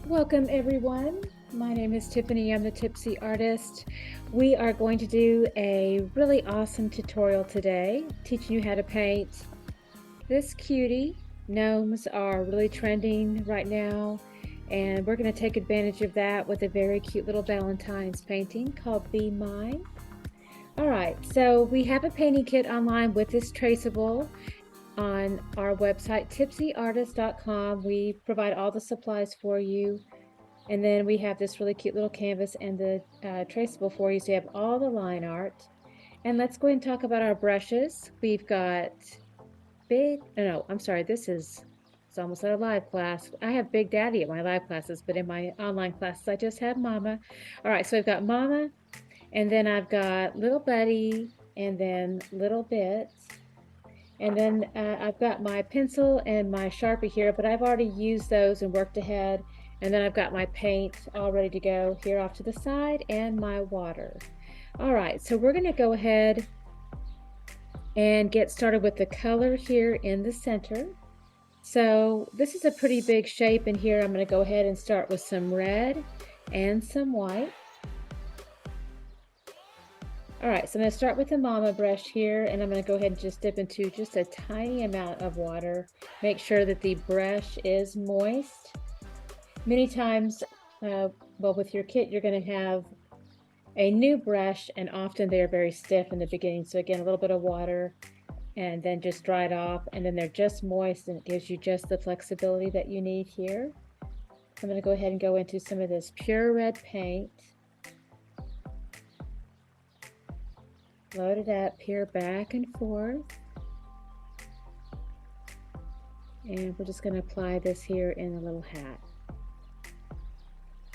Welcome everyone. My name is Tiffany. I'm the Tipsy Artist. We are going to do a really awesome tutorial today, teaching you how to paint this cutie. Gnomes are really trending right now, and we're going to take advantage of that with a very cute little Valentine's painting called Be Mine. All right, so we have a painting kit online with this traceable on our website, tipsyartist.com. We provide all the supplies for you. And then we have this really cute little canvas and the traceable for you. So you have all the line art. And let's go ahead and talk about our brushes. We've got I'm sorry, it's almost at a live class. I have Big Daddy at my live classes, but in my online classes, I just have Mama. All right, so I've got Mama, and then I've got Little Buddy, and then Little Bits. And then I've got my pencil and my Sharpie here, but I've already used those and worked ahead. And then I've got my paint all ready to go here off to the side and my water. All right, so we're gonna go ahead and get started with the color here in the center. So this is a pretty big shape, and here I'm gonna go ahead and start with some red and some white. All right, so I'm going to start with the Mama brush here, and I'm going to go ahead and just dip into just a tiny amount of water. Make sure that the brush is moist. Many times, well, with your kit, you're going to have a new brush, and often they're very stiff in the beginning. So again, a little bit of water, and then just dry it off, and then they're just moist, and it gives you just the flexibility that you need here. I'm going to go ahead and go into some of this pure red paint. Load it up here back and forth. And we're just going to apply this here in a little hat.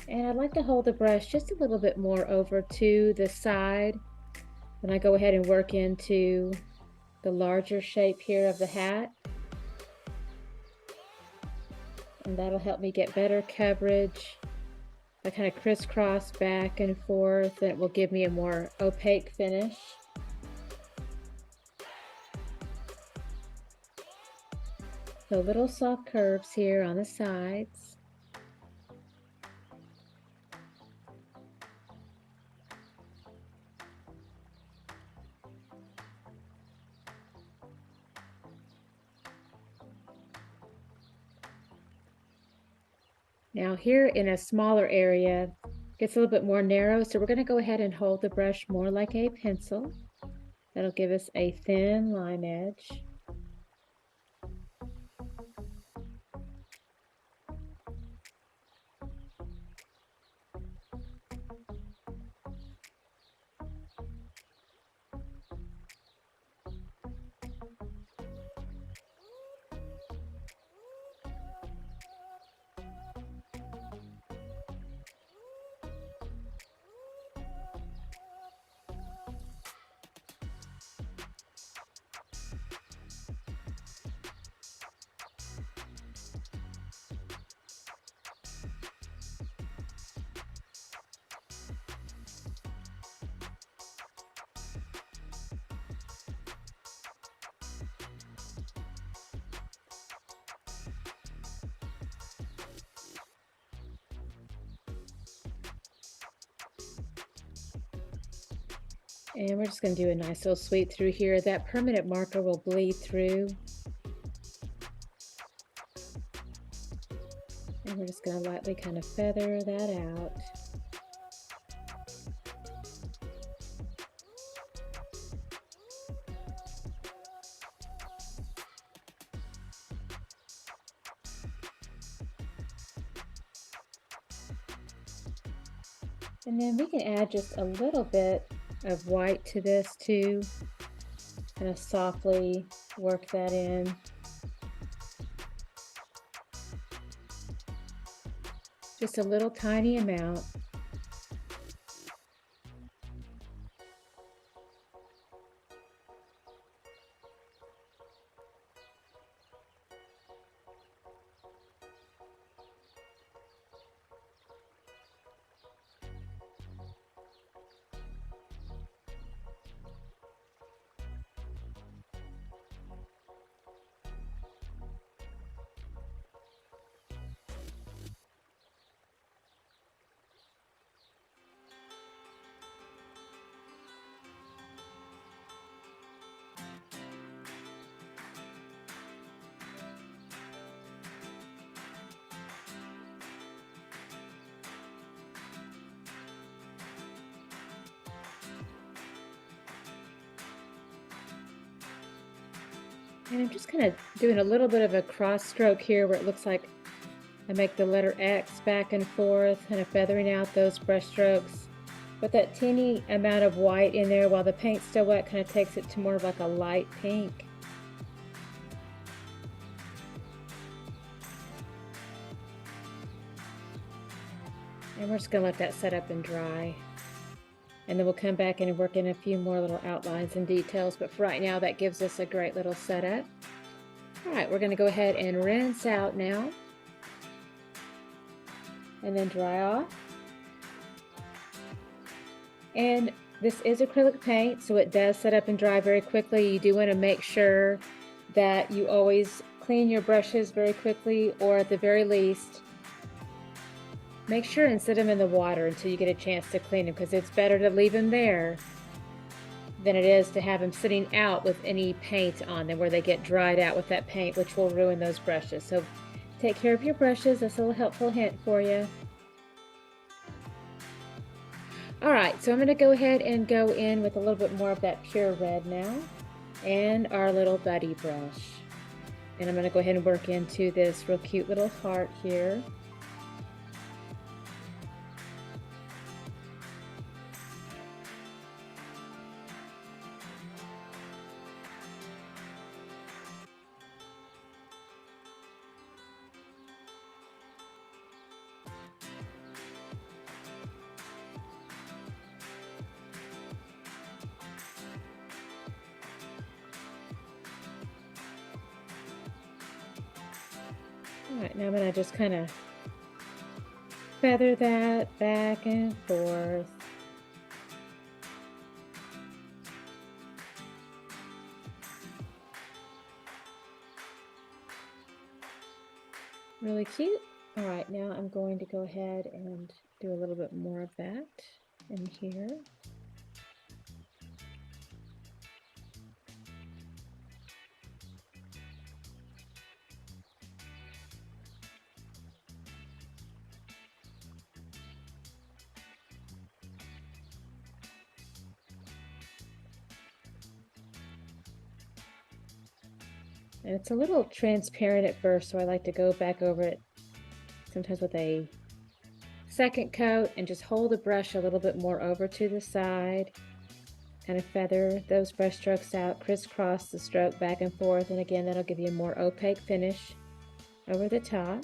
And I'd like to hold the brush just a little bit more over to the side. Then I go ahead and work into the larger shape here of the hat. And that'll help me get better coverage. I kind of crisscross back and forth, and it will give me a more opaque finish. So little soft curves here on the sides. Now here in a smaller area, gets a little bit more narrow, so we're going to go ahead and hold the brush more like a pencil. That'll give us a thin line edge. And we're just going to do a nice little sweep through here. That permanent marker will bleed through. And we're just going to lightly kind of feather that out. And then we can add just a little bit of white to this too. Kind of softly work that in. Just a little tiny amount. And I'm just kind of doing a little bit of a cross stroke here where it looks like I make the letter X back and forth, kind of feathering out those brush strokes. But that teeny amount of white in there while the paint's still wet kind of takes it to more of like a light pink. And we're just going to let that set up and dry. And then we'll come back in and work in a few more little outlines and details. But for right now, that gives us a great little setup. All right, we're going to go ahead and rinse out now. And then dry off. And this is acrylic paint, so it does set up and dry very quickly. You do want to make sure that you always clean your brushes very quickly, or at the very least, make sure and sit them in the water until you get a chance to clean them, because it's better to leave them there than it is to have them sitting out with any paint on them where they get dried out with that paint, which will ruin those brushes. So take care of your brushes. That's a little helpful hint for you. All right, so I'm going to go ahead and go in with a little bit more of that pure red now, and our little buddy brush. And I'm going to go ahead and work into this real cute little heart here. All right, now I'm going to just kind of feather that back and forth. Really cute. All right, now I'm going to go ahead and do a little bit more of that in here. And it's a little transparent at first, so I like to go back over it sometimes with a second coat and just hold the brush a little bit more over to the side. Kind of feather those brush strokes out, crisscross the stroke back and forth, and again, that'll give you a more opaque finish over the top.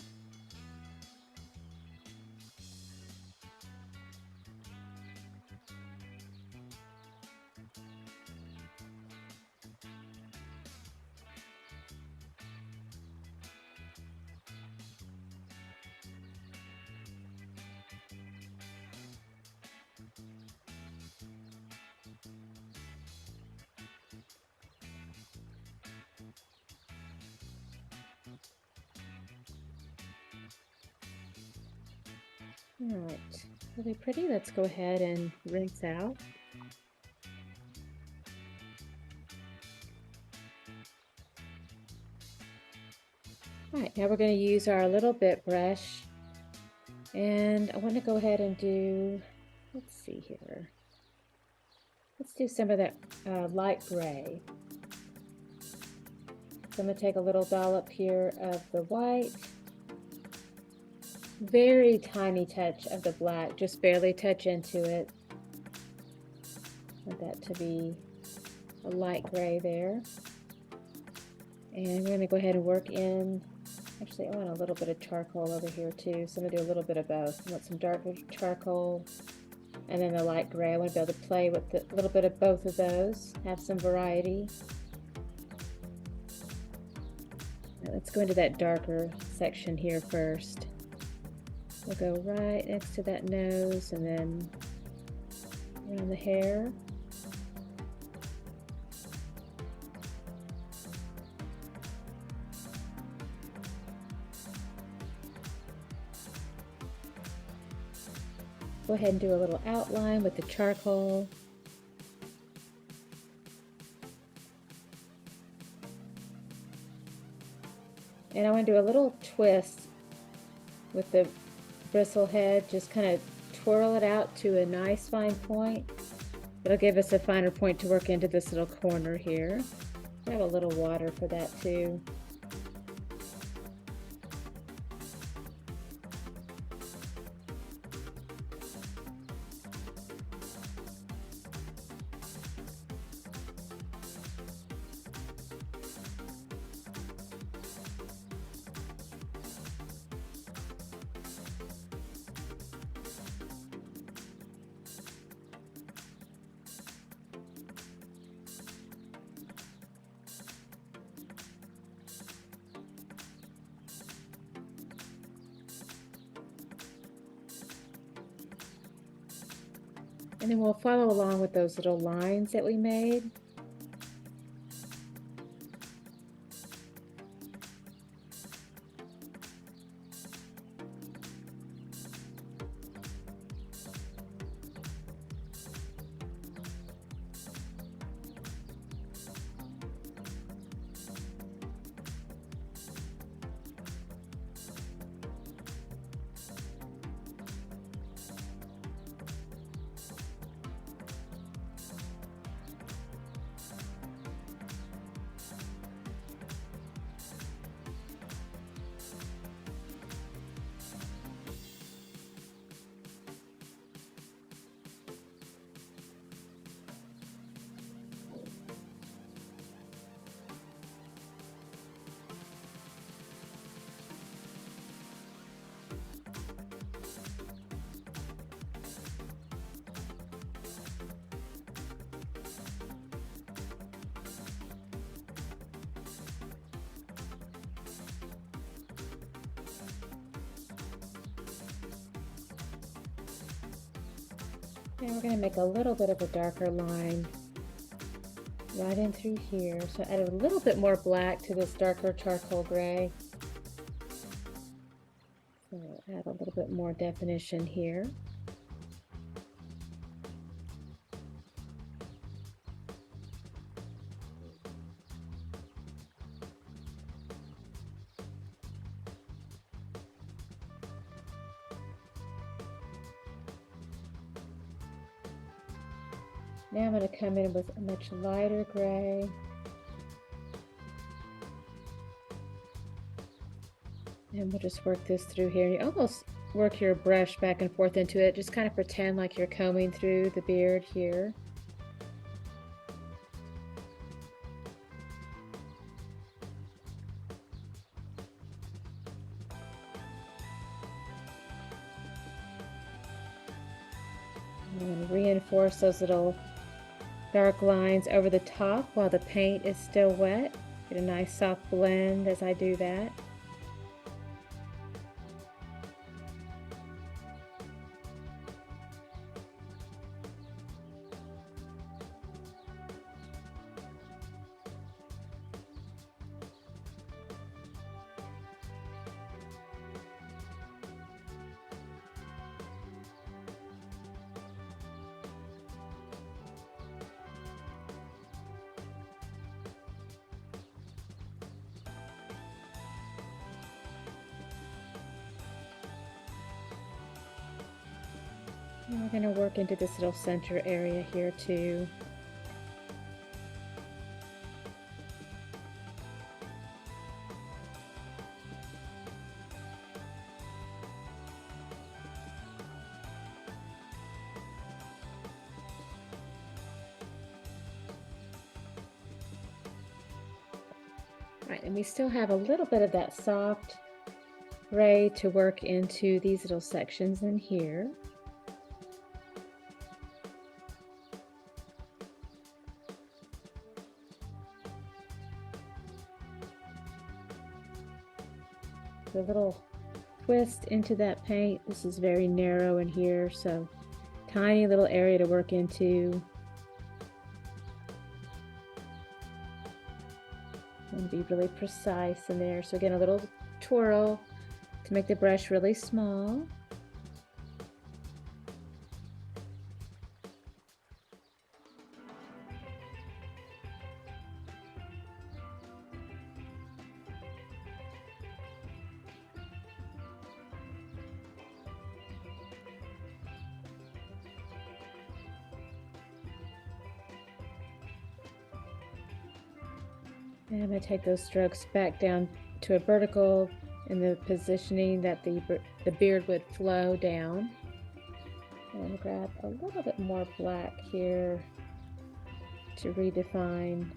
All right, really pretty. Let's go ahead and rinse out. All right, now we're going to use our little bit brush, and I want to go ahead and do, let's see here, let's do some of that light gray. So I'm going to take a little dollop here of the white, very tiny touch of the black, just barely touch into it. Want that to be a light gray there. And we're going to go ahead and work in, actually I want a little bit of charcoal over here too, so I'm going to do a little bit of both. I want some darker charcoal and then the light gray. I want to be able to play with a little bit of both of those, have some variety. Now let's go into that darker section here first. We'll go right next to that nose and then around the hair. Go ahead and do a little outline with the charcoal. And I want to do a little twist with the bristle head, just kind of twirl it out to a nice fine point. It'll give us a finer point to work into this little corner here. Grab a little water for that too. And then we'll follow along with those little lines that we made. And we're going to make a little bit of a darker line right in through here. So add a little bit more black to this darker charcoal gray. So add a little bit more definition here. Now I'm going to come in with a much lighter gray. And we'll just work this through here. You almost work your brush back and forth into it. Just kind of pretend like you're combing through the beard here. And reinforce those little dark lines over the top while the paint is still wet. Get a nice soft blend as I do that. And we're going to work into this little center area here too. Right, and we still have a little bit of that soft gray to work into these little sections in here. A little twist into that paint. This is very narrow in here, so tiny little area to work into. And be really precise in there. So again, a little twirl to make the brush really small. And I'm going to take those strokes back down to a vertical in the positioning that the beard would flow down. And grab a little bit more black here to redefine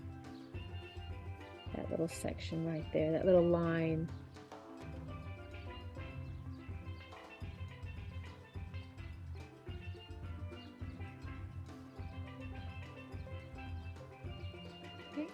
that little section right there, that little line. Okay.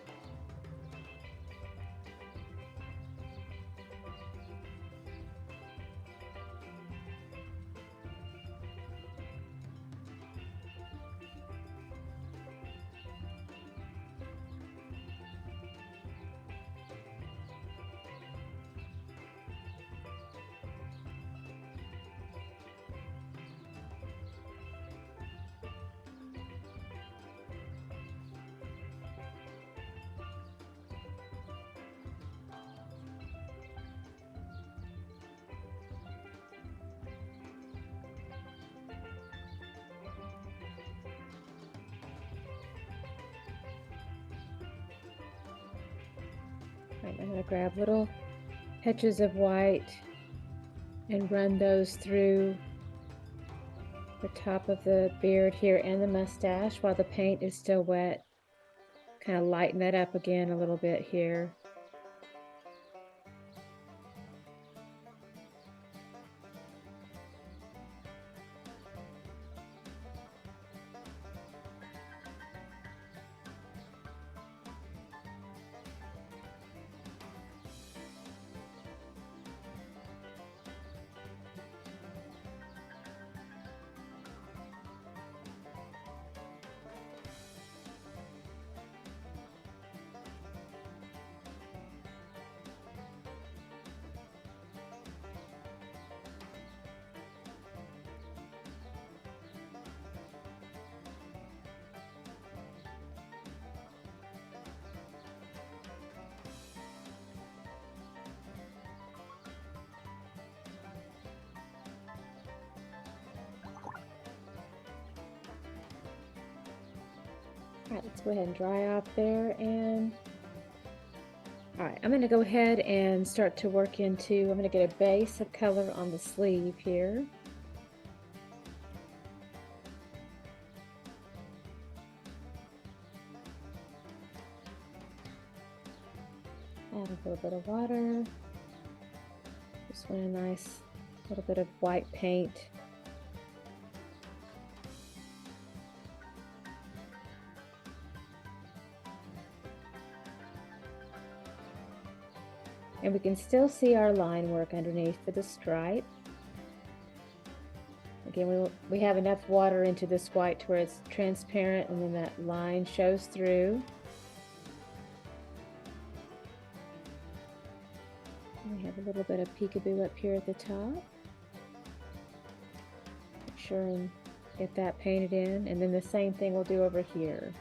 Right, I'm going to grab little patches of white and run those through the top of the beard here and the mustache while the paint is still wet. Kind of lighten that up again a little bit here. All right, let's go ahead and dry off there. And all right, I'm going to go ahead and start to work into, I'm going to get a base of color on the sleeve here. Add a little bit of water. Just want a nice little bit of white paint. And we can still see our line work underneath for the stripe. Again, we have enough water into this white to where it's transparent and then that line shows through. And we have a little bit of peekaboo up here at the top. Make sure and get that painted in. And then the same thing we'll do over here.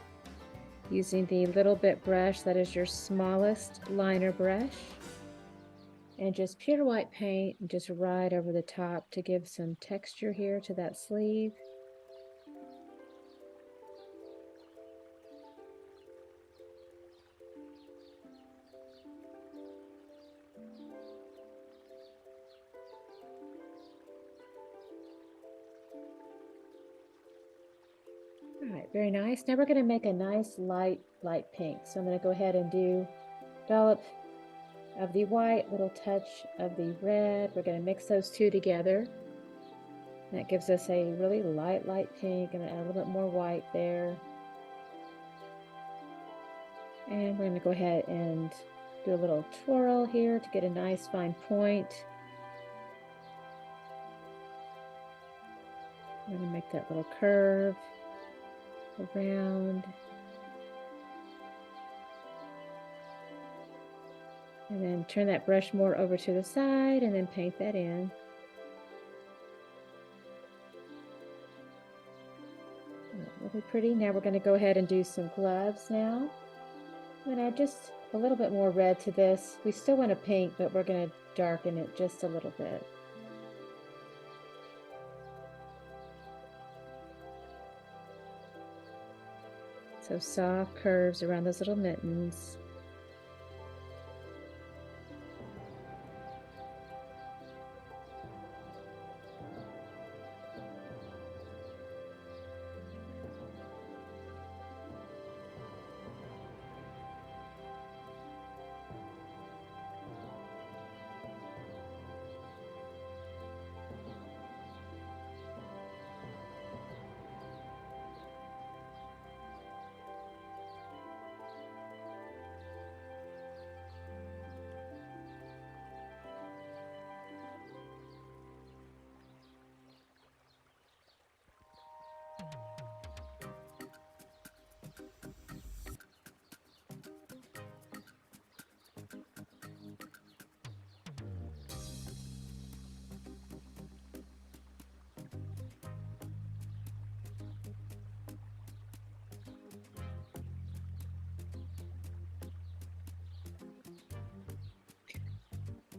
Using the little bit brush, that is your smallest liner brush. And just pure white paint, and just right over the top to give some texture here to that sleeve. All right, very nice. Now we're going to make a nice light pink. So I'm going to go ahead and do dollop of the white, little touch of the red. We're going to mix those two together. That gives us a really light pink. I'm going to add a little bit more white there. And we're going to go ahead and do a little twirl here to get a nice fine point. I'm going to make that little curve around. And then turn that brush more over to the side and then paint that in. Really pretty. Now we're going to go ahead and do some gloves now. I'm going to add just a little bit more red to this. We still want a pink, but we're going to darken it just a little bit. So soft curves around those little mittens.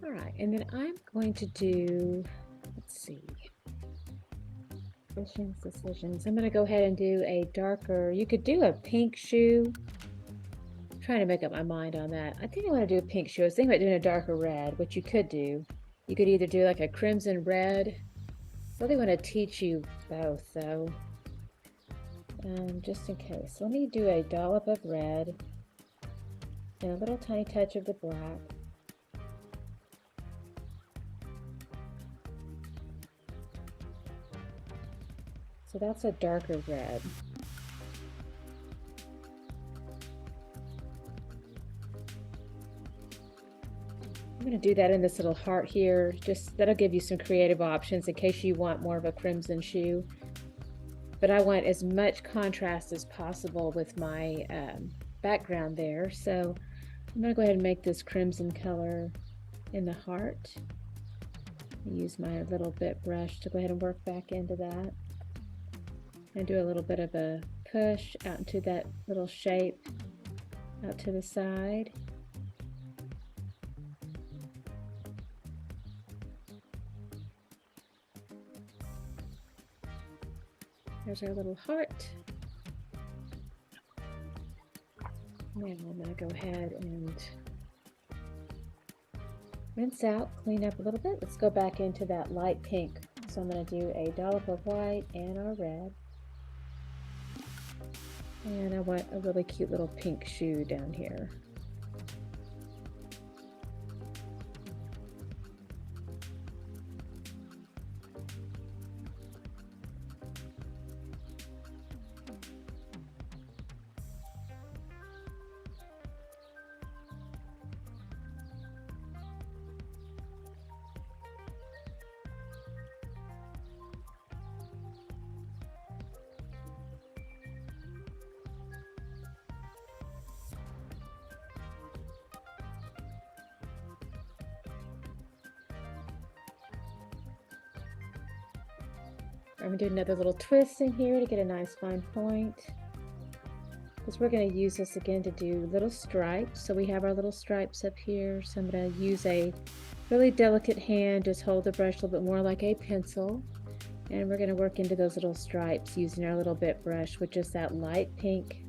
All right, and then I'm going to do, let's see, decisions. I'm going to go ahead and do a darker, you could do a pink shoe. I'm trying to make up my mind on that. I think I want to do a pink shoe. I was thinking about doing a darker red, which you could do. You could either do like a crimson red. I really want to teach you both though, just in case. Let me do a dollop of red and a little tiny touch of the black. So that's a darker red. I'm going to do that in this little heart here. Just that'll give you some creative options in case you want more of a crimson shoe. But I want as much contrast as possible with my background there. So I'm going to go ahead and make this crimson color in the heart. Use my little bit brush to go ahead and work back into that. And do a little bit of a push out into that little shape out to the side. There's our little heart. Now I'm going to go ahead and rinse out, clean up a little bit. Let's go back into that light pink. So I'm going to do a dollop of white and our red. And I want a really cute little pink shoe down here. I'm going to do another little twist in here to get a nice fine point, because we're going to use this again to do little stripes. So we have our little stripes up here. So I'm going to use a really delicate hand, just hold the brush a little bit more like a pencil, and we're going to work into those little stripes using our little bit brush with just that light pink.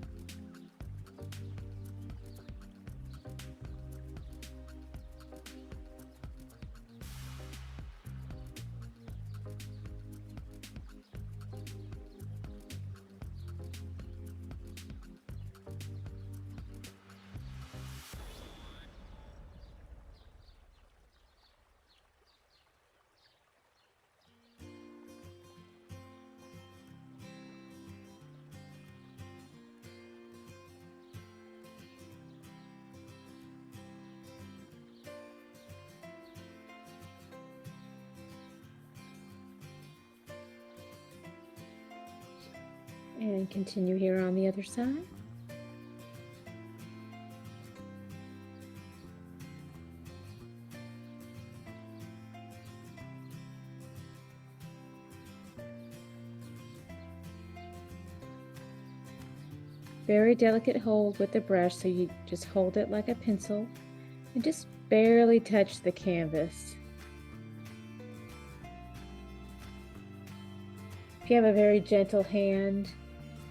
And continue here on the other side. Very delicate hold with the brush, so you just hold it like a pencil and just barely touch the canvas. If you have a very gentle hand,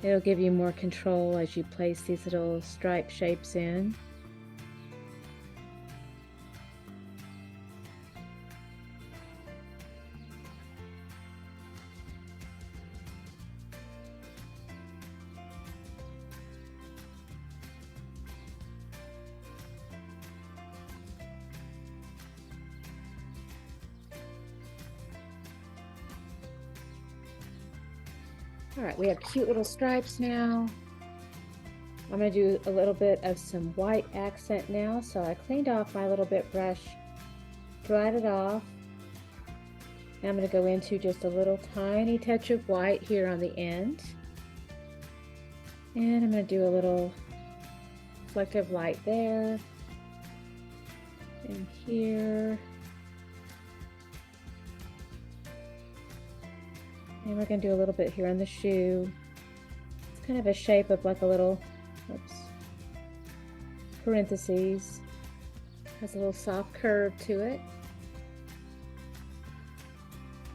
it'll give you more control as you place these little stripe shapes in. All right, we have cute little stripes now. I'm going to do a little bit of some white accent now. So I cleaned off my little bit brush, dried it off. Now I'm going to go into just a little tiny touch of white here on the end. And I'm going to do a little reflective light there and here. And we're going to do a little bit here on the shoe. It's kind of a shape of like a little, parentheses Has a little soft curve to it.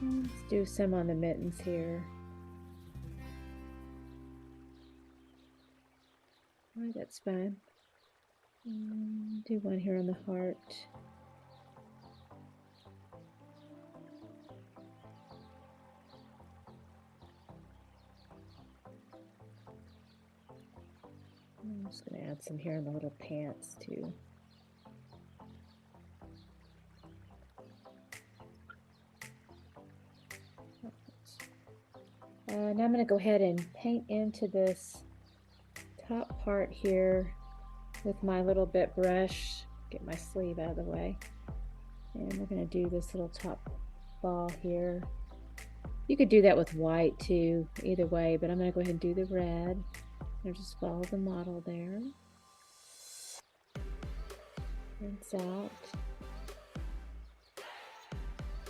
Let's do some on the mittens here. All right, that's fine. Do one here on the heart. I'm just going to add some here on the little pants too. Now I'm going to go ahead and paint into this top part here with my little bit brush. Get my sleeve out of the way. And we're going to do this little top ball here. You could do that with white too, either way, but I'm going to go ahead and do the red. I'll just follow the model there. Rinse out.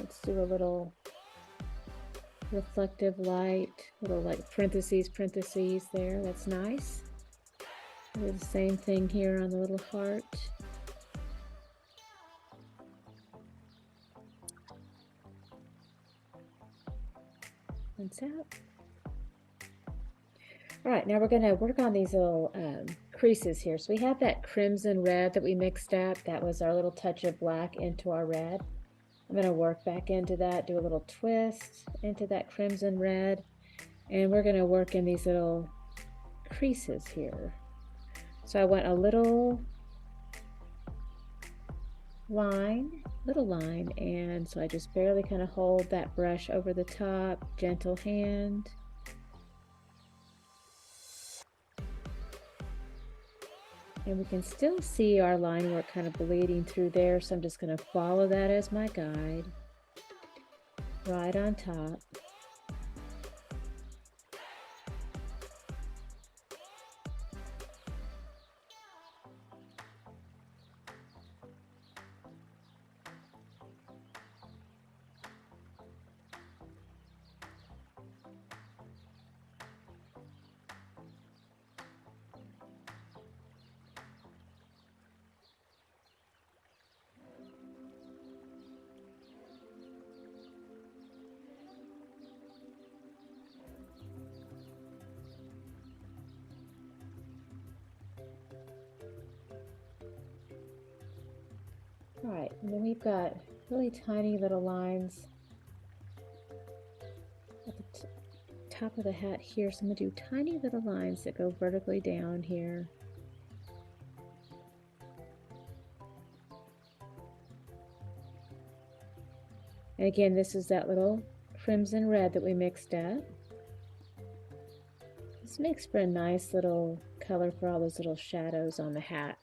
Let's do a little reflective light, little like parentheses there. That's nice. Do the same thing here on the little heart. Rinse out. All right, now we're going to work on these little creases here. So we have that crimson red that we mixed up. That was our little touch of black into our red. I'm going to work back into that, do a little twist into that crimson red, and we're going to work in these little creases here. So I went a little line, and so I just barely kind of hold that brush over the top, gentle hand. And we can still see our line work kind of bleeding through there, so I'm just going to follow that as my guide, right on top. All right, and then we've got really tiny little lines at the top of the hat here. So I'm going to do tiny little lines that go vertically down here. And again, this is that little crimson red that we mixed up. This makes for a nice little color for all those little shadows on the hat.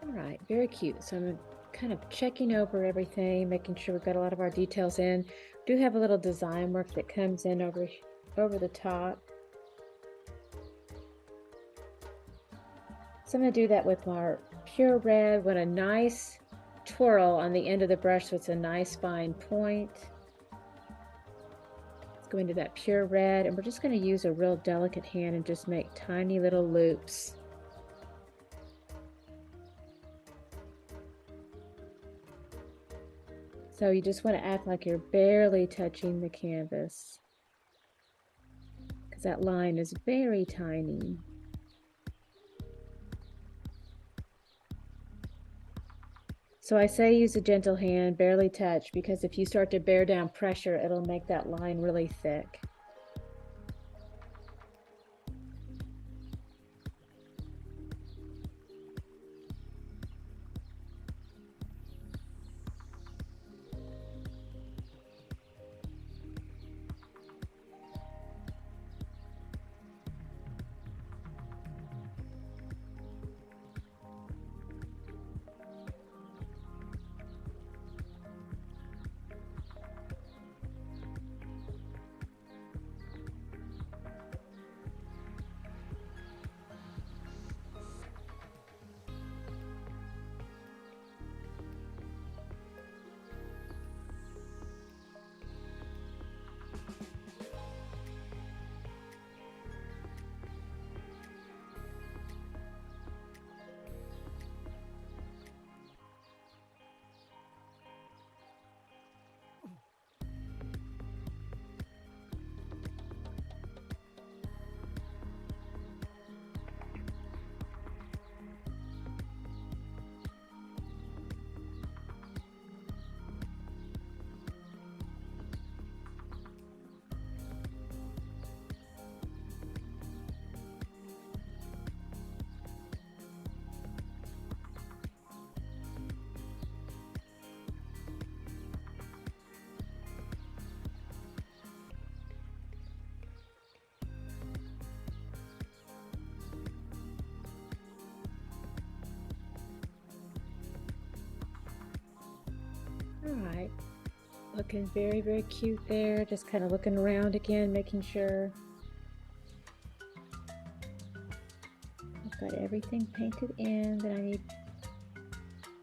All right, very cute. So I'm kind of checking over everything, making sure we've got a lot of our details in. We do have a little design work that comes in over the top. So I'm going to do that with our pure red with a nice twirl on the end of the brush, so it's a nice fine point. Let's go into that pure red, and we're just going to use a real delicate hand and just make tiny little loops. So you just want to act like you're barely touching the canvas, because that line is very tiny. So I say use a gentle hand, barely touch, because if you start to bear down pressure, it'll make that line really thick. Looking very, very cute there. Just kind of looking around again, making sure I've got everything painted in that I need.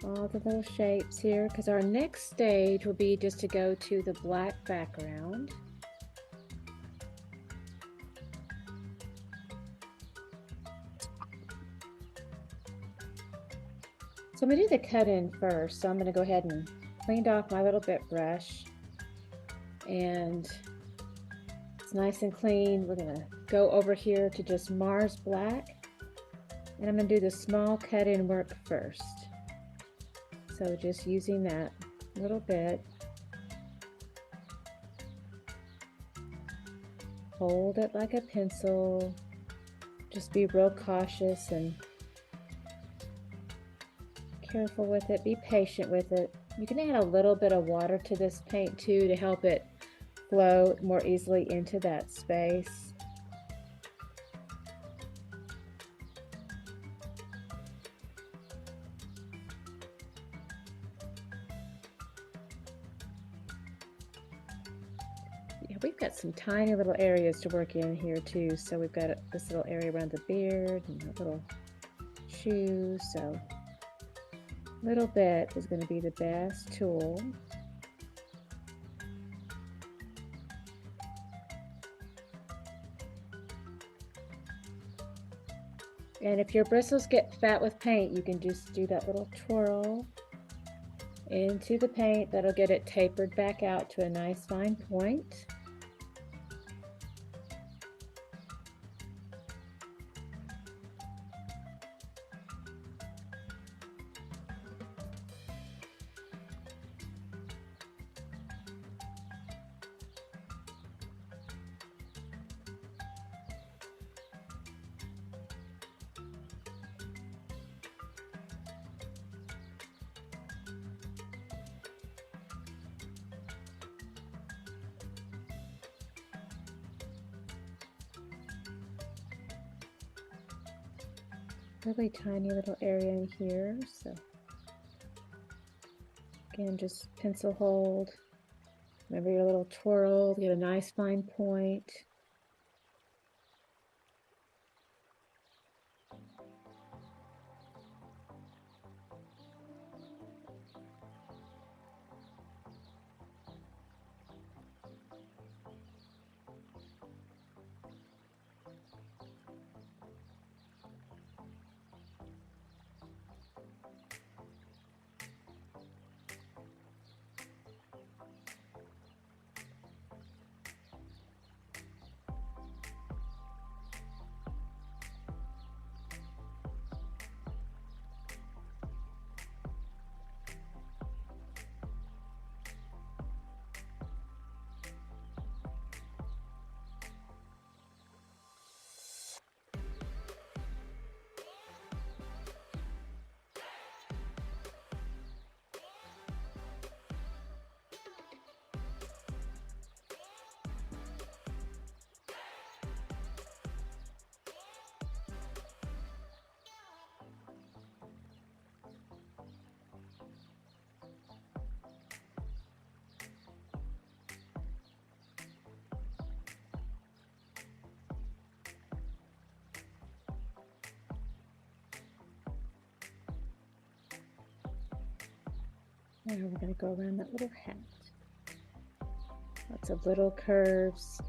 All the little shapes here, because our next stage will be just to go to the black background. So I'm going to do the cut in first. So I'm going to go ahead and clean off my little bit brush. And it's nice and clean. We're going to go over here to just Mars Black. And I'm going to do the small cut in work first. So just using that little bit. Hold it like a pencil. Just be real cautious and careful with it. Be patient with it. You can add a little bit of water to this paint too to help it flow more easily into that space. Yeah, we've got some tiny little areas to work in here too. So we've got this little area around the beard and the little shoes. So a little bit is going to be the best tool. And if your bristles get fat with paint, you can just do that little twirl into the paint. That'll get it tapered back out to a nice fine point. Really tiny little area in here, so again, just pencil hold. Remember your little twirl, get a nice fine point. Now we're going to go around that little hat. Lots of little curves.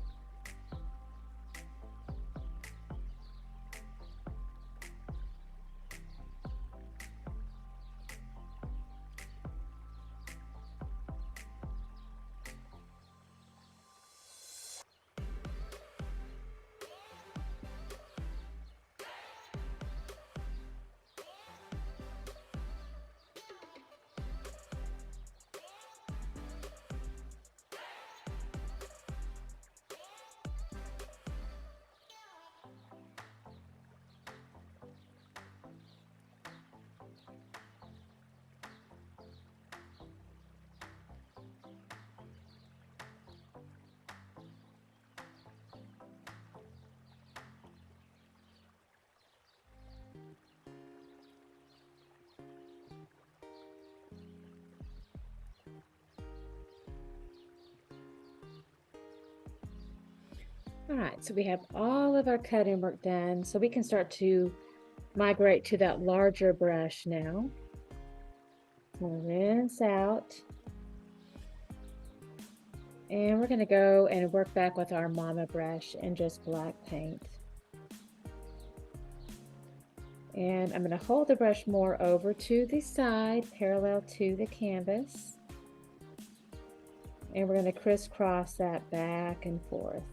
All right, so we have all of our cutting work done, so we can start to migrate to that larger brush now. We'll rinse out. And we're going to go and work back with our mama brush and just black paint. And I'm going to hold the brush more over to the side, parallel to the canvas. And we're going to crisscross that back and forth.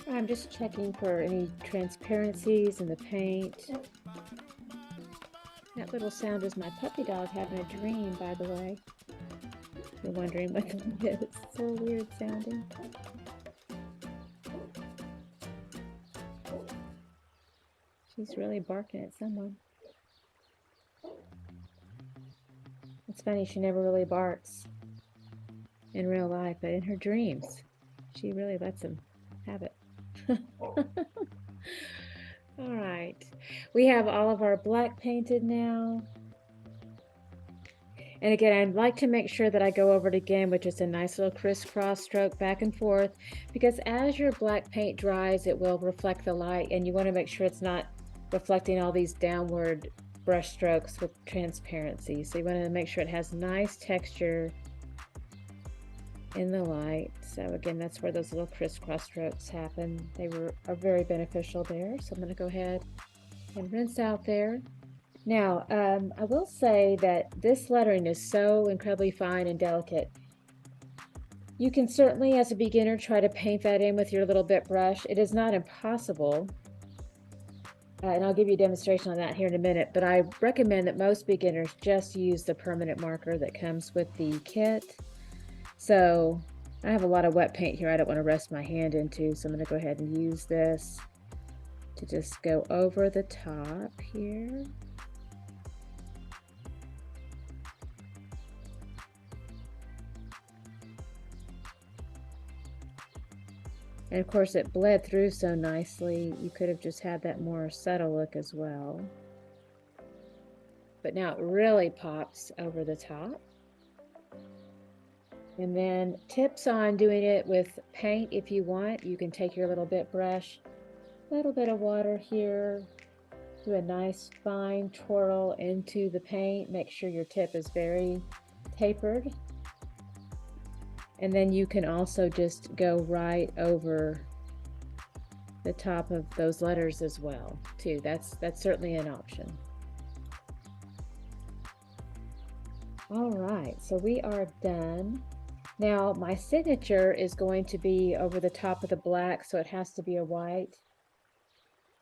I'm just checking for any transparencies in the paint. That little sound is my puppy dog having a dream, by the way. You're wondering what that is. It's so weird sounding. She's really barking at someone. It's funny, she never really barks in real life, but in her dreams, she really lets him have it. All right, we have all of our black painted now. And again, I'd like to make sure that I go over it again with just a nice little crisscross stroke back and forth, because as your black paint dries, it will reflect the light, and you want to make sure it's not reflecting all these downward brush strokes with transparency. So you want to make sure it has nice texture in the light. So again, that's where those little crisscross strokes happen. They are very beneficial there. So I'm going to go ahead and rinse out there. Now, I will say that this lettering is so incredibly fine and delicate. You can certainly, as a beginner, try to paint that in with your little bit brush. It is not impossible. And I'll give you a demonstration on that here in a minute, but I recommend that most beginners just use the permanent marker that comes with the kit. So I have a lot of wet paint here I don't want to rest my hand into, so I'm going to go ahead and use this to just go over the top here. And of course it bled through so nicely, you could have just had that more subtle look as well. But now it really pops over the top. And then tips on doing it with paint if you want. You can take your little bit brush, a little bit of water here, Do a nice fine twirl into the paint. Make sure your tip is very tapered. And then you can also just go right over the top of those letters as well, too. That's certainly an option. All right, so we are done. Now my signature is going to be over the top of the black, so it has to be a white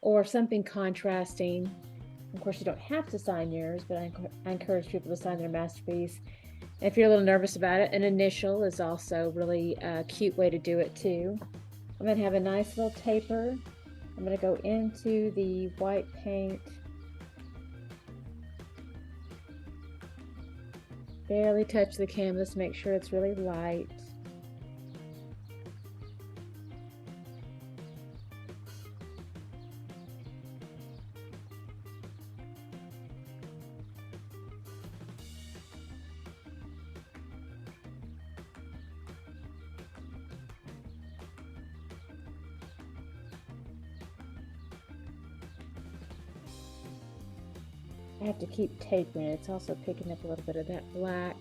or something contrasting. Of course, you don't have to sign yours, but I encourage people to sign their masterpiece. And if you're a little nervous about it, an initial is also really a cute way to do it too. I'm going to have a nice little taper. I'm going to go into the white paint. Barely touch the canvas, make sure it's really light. I have to keep tapering it. It's also picking up a little bit of that black.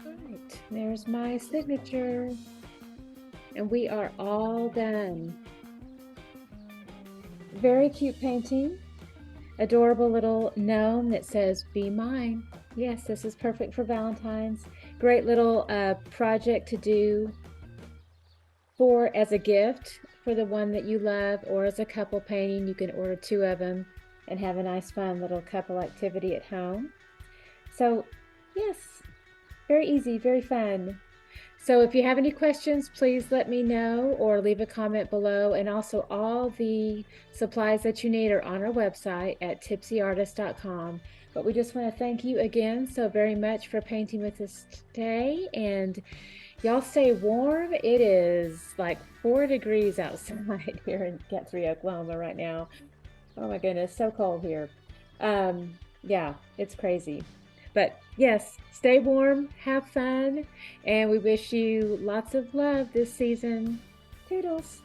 Right, there's my signature, and we are all done. Very cute painting. Adorable little gnome that says, "Be mine." Yes, this is perfect for Valentine's. Great little project to do as a gift for the one that you love, or as a couple painting. You can order 2 of them and have a nice fun little couple activity at home. So yes, very easy, very fun. So if you have any questions, please let me know or leave a comment below. And also all the supplies that you need are on our website at tipsyartist.com. But we just want to thank you again so very much for painting with us today. And y'all stay warm. It is like 4 degrees outside here in Guthrie, Oklahoma right now. Oh my goodness, so cold here. Yeah, it's crazy. But yes, stay warm, have fun, and we wish you lots of love this season. Toodles!